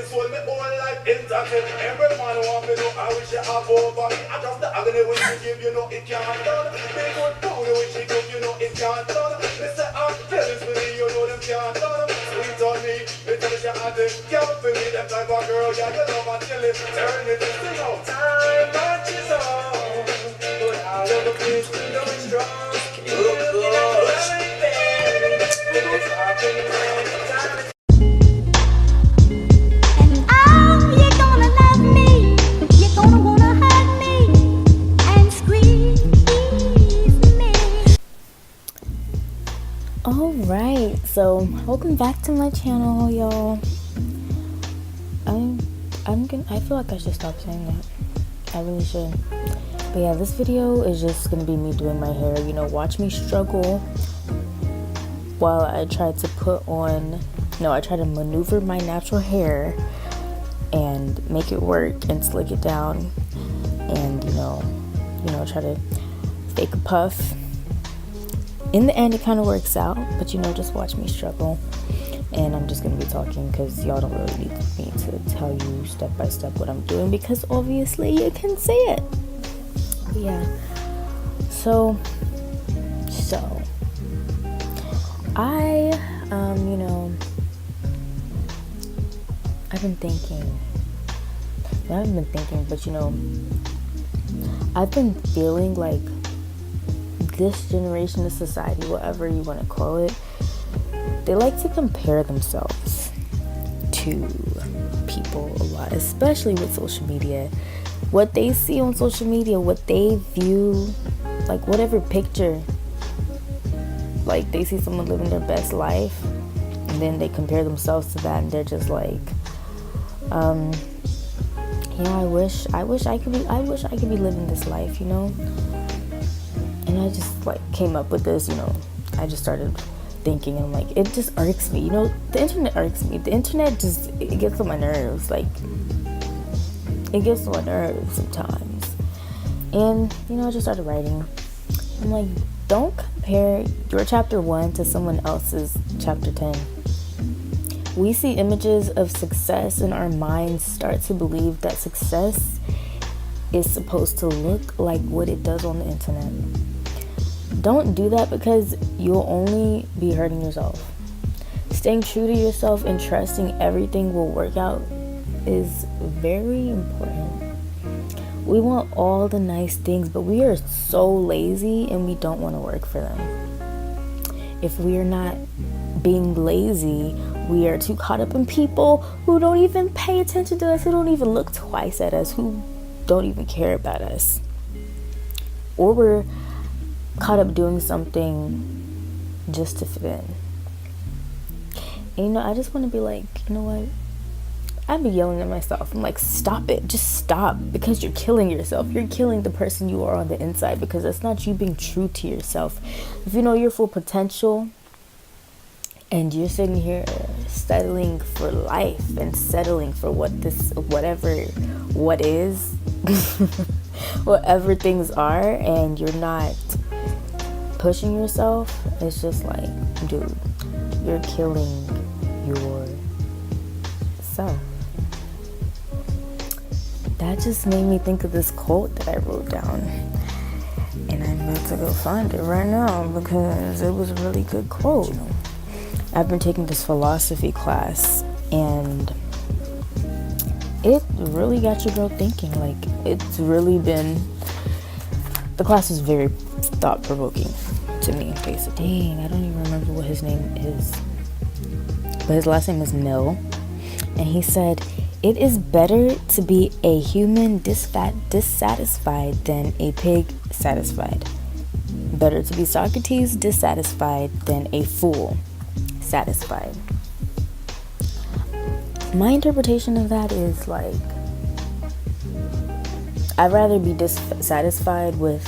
soul, me whole life entertain. Every man want me know I wish you have over me. I just the agony when she give, you know it can't done. Big good powder when she cook, you know it can't done. Me say I'm jealous for me, you know them can't done. Sweet on me tell she had it. Can't feel me, them type of girl, yeah, you love and chill it. Turn it to sing out. Time marches on, but all of the things we know is strong. Alright, so welcome back to my channel, y'all. I feel like I should stop saying that. I really should. But yeah, this video is just gonna be me doing my hair. You know, watch me struggle while I try to maneuver my natural hair and make it work and slick it down, and you know, try to fake a puff. In the end, it kind of works out, but you know, just watch me struggle. And I'm just gonna be talking because y'all don't really need me to tell you step by step what I'm doing, because obviously you can see it. But yeah, so I I've been thinking, but you know, I've been feeling like this generation of society, whatever you want to call it, they like to compare themselves to people a lot, especially with social media. What they see on social media, what they view, like whatever picture, like they see someone living their best life and then they compare themselves to that, and they're just like, yeah, I wish I could be living this life, you know. And I just like came up with this, you know, I just started thinking, and I'm like, it just irks me, you know, the internet irks me. The internet just, it gets on my nerves, like, it gets on my nerves sometimes. And, you know, I just started writing. I'm like, don't compare your chapter 1 to someone else's chapter 10. We see images of success and our minds start to believe that success is supposed to look like what it does on the internet. Don't do that, because you'll only be hurting yourself. Staying true to yourself and trusting everything will work out is very important. We want all the nice things, but we are so lazy and we don't want to work for them. If we are not being lazy, we are too caught up in people who don't even pay attention to us, who don't even look twice at us, who don't even care about us. Or we're caught up doing something just to fit in. And you know, I just want to be like, you know what? I'd be yelling at myself. I'm like, stop it. Just stop, because you're killing yourself. You're killing the person you are on the inside, because that's not you being true to yourself. If you know your full potential and you're sitting here settling for life and settling for whatever things are, and you're not pushing yourself, it's just like, dude, you're killing yourself. That just made me think of this quote that I wrote down, and I'm about to go find it right now because it was a really good quote. I've been taking this philosophy class, and it really got your girl thinking. Like, it's really been, the class was very thought-provoking to me, basically. Dang, I don't even remember what his name is, but his last name is Mill, and he said, "It is better to be a human dissatisfied than a pig satisfied. Better to be Socrates dissatisfied than a fool satisfied." My interpretation of that is like, I'd rather be dissatisfied with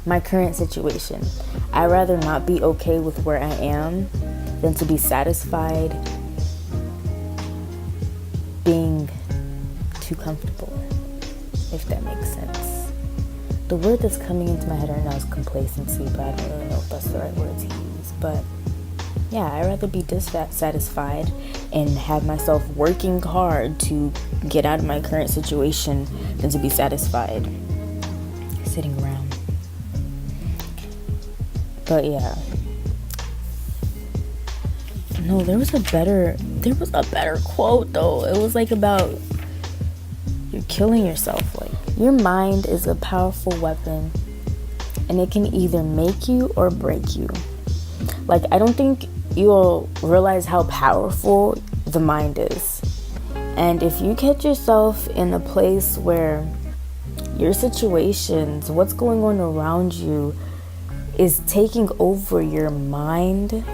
my current situation. I'd rather not be okay with where I am than to be satisfied being too comfortable, if that makes sense. The word that's coming into my head right now is complacency, but I don't really know if that's the right word to use. But Yeah, I'd rather be dissatisfied and have myself working hard to get out of my current situation than to be satisfied sitting around. But yeah. No, there was a better quote though. It was like about you're killing yourself. Like, your mind is a powerful weapon and it can either make you or break you. Like, I don't think you'll realize how powerful the mind is. And if you catch yourself in a place where your situations, what's going on around you, is taking over your mind,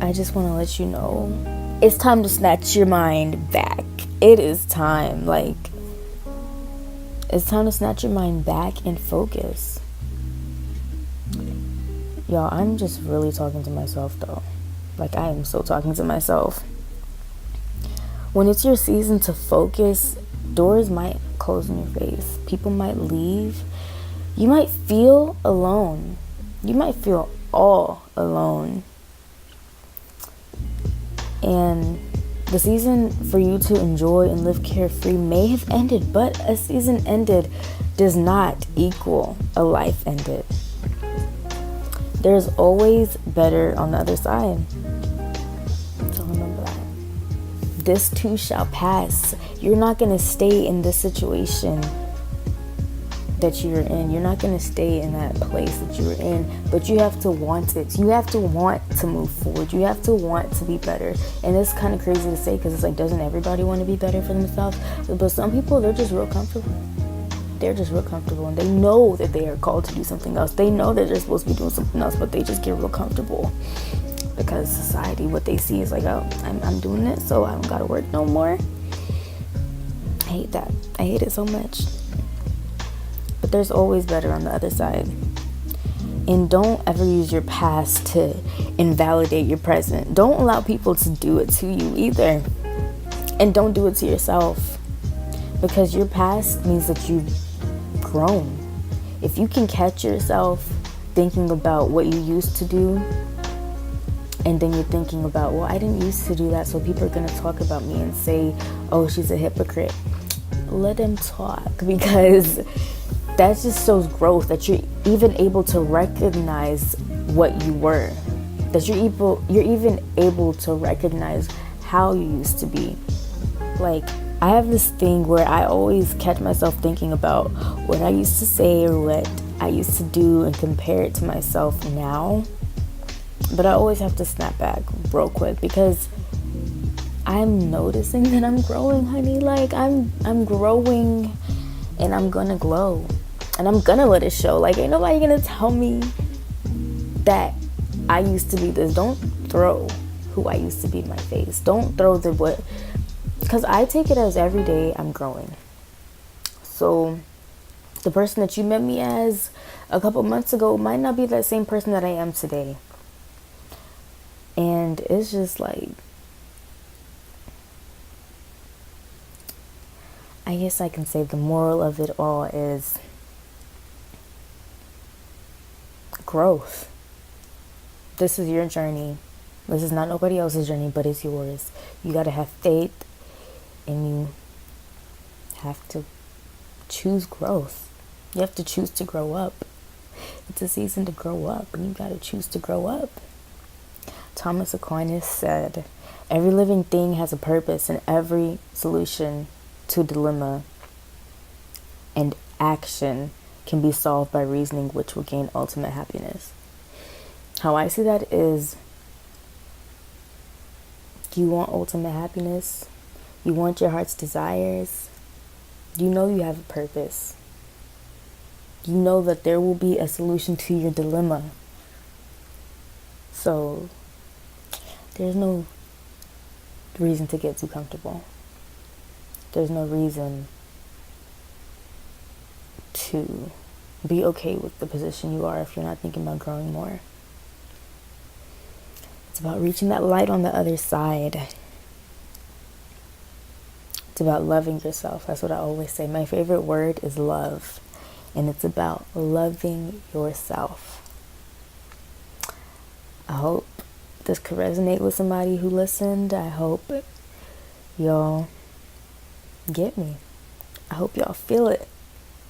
I just want to let you know it's time to snatch your mind back. It is time. Like, it's time to snatch your mind back and focus. Y'all, I'm just really talking to myself though. Like, I am so talking to myself. When it's your season to focus, doors might close in your face. People might leave. You might feel alone. You might feel all alone. And the season for you to enjoy and live carefree may have ended, but a season ended does not equal a life ended. There's always better on the other side. So remember that. This too shall pass. You're not going to stay in this situation that you're in. You're not going to stay in that place that you're in, but you have to want it. You have to want to move forward. You have to want to be better. And it's kind of crazy to say, because it's like, doesn't everybody want to be better for themselves? But some people, they're just real comfortable. They're just real comfortable, and they know that they are called to do something else. They know that they're supposed to be doing something else, but they just get real comfortable because society, what they see is like, oh, I'm doing it, so I don't gotta work no more. I hate that. I hate it so much. But there's always better on the other side. And don't ever use your past to invalidate your present. Don't allow people to do it to you either. And don't do it to yourself. Because your past means that you've grown. If you can catch yourself thinking about what you used to do, and then you're thinking about, well, I didn't used to do that, so people are going to talk about me and say, oh, she's a hypocrite. Let them talk, because that just shows growth, that you're even able to recognize what you were, that you're even able to recognize how you used to be. Like, I have this thing where I always catch myself thinking about what I used to say or what I used to do and compare it to myself now. But I always have to snap back real quick, because I'm noticing that I'm growing, honey. Like, I'm growing, and I'm gonna glow, and I'm gonna let it show. Like, ain't nobody gonna tell me that I used to be this. Don't throw who I used to be in my face. Don't throw the what, because I take it as every day I'm growing. So the person that you met me as a couple months ago might not be that same person that I am today. And it's just like, I guess I can say the moral of it all is growth. This is your journey. This is not nobody else's journey, but it's yours. You gotta have faith, and you have to choose growth. You have to choose to grow up. It's a season to grow up, and you gotta choose to grow up. Thomas Aquinas said, every living thing has a purpose, and every solution to a dilemma and action can be solved by reasoning, which will gain ultimate happiness. How I see that is, do you want ultimate happiness? You want your heart's desires? You know you have a purpose. You know that there will be a solution to your dilemma. So there's no reason to get too comfortable. There's no reason to be okay with the position you are if you're not thinking about growing more. It's about reaching that light on the other side. It's about loving yourself. That's what I always say. My favorite word is love. And it's about loving yourself. I hope this could resonate with somebody who listened. I hope y'all get me. I hope y'all feel it,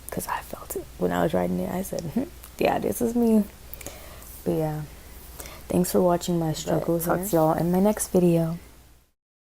because I felt it when I was writing it. I said, yeah, this is me. But yeah, thanks for watching my struggles. Talk to y'all in my next video.